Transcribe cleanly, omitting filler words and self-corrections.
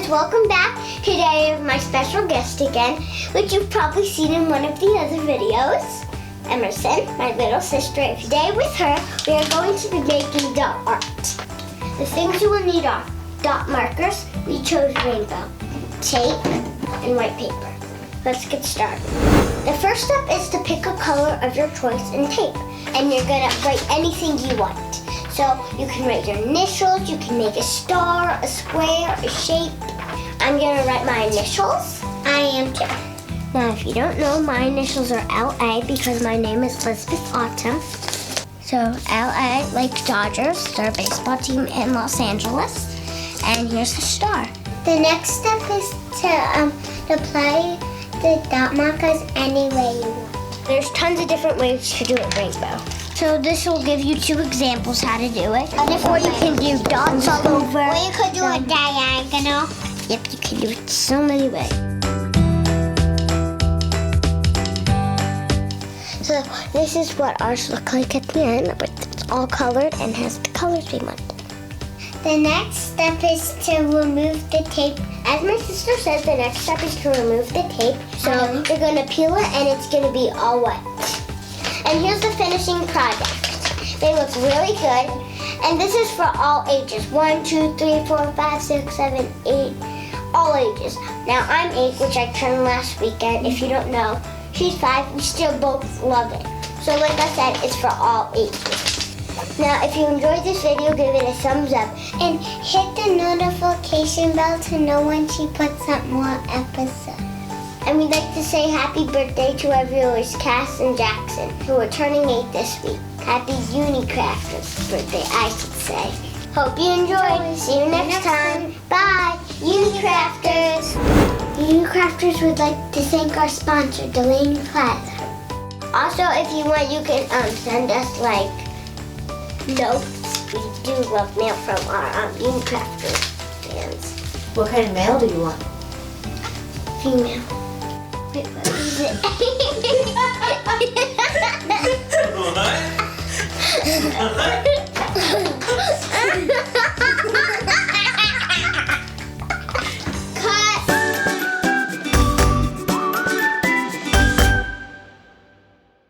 welcome back. Today I have my special guest again, which you've probably seen in one of the other videos. Emerson, my little sister. And today with her, we are going to be making dot art. The things you will need are dot markers. We chose rainbow, tape, and white paper. Let's get started. The first step is to pick a color of your choice and tape. And you're gonna write anything you want. So you can write your initials, you can make a star, a square, a shape. I'm gonna write my initials. I am too. Now if you don't know, my initials are LA because my name is Lysbeth Autumn. So LA, like Dodgers, they're a baseball team in Los Angeles. And here's the star. The next step is to apply the dot markers any way you want. There's tons of different ways to do it rainbow. So this will give you 2 examples how to do it. Or you can do dots all over. Or you could do a diagonal. Yep, you can do it so many ways. So this is what ours look like at the end, but it's all colored and has the colors we want. The next step is to remove the tape. As my sister said, the next step is to remove the tape. So you're gonna peel it and it's gonna be all wet. And here's the finishing project. They look really good. And this is for all ages. 1, 2, 3, 4, 5, 6, 7, 8, all ages. Now I'm 8, which I turned last weekend. If you don't know, she's 5, we still both love it. So like I said, it's for all ages. Now, if you enjoyed this video, give it a thumbs up. And hit the notification bell to know when she puts up more episodes. And we'd like to say happy birthday to our viewers, Cass and Jackson, who are turning 8 this week. Happy Unicraftrs birthday, I should say. Hope you enjoyed. See you next time. Bye, Unicraftrs. Unicraftrs would like to thank our sponsor, Delaney Plaza. Also, if you want, you can send us notes. We do love mail from our Unicrafters fans. What kind of mail do you want? Female. Wait, what is it? What?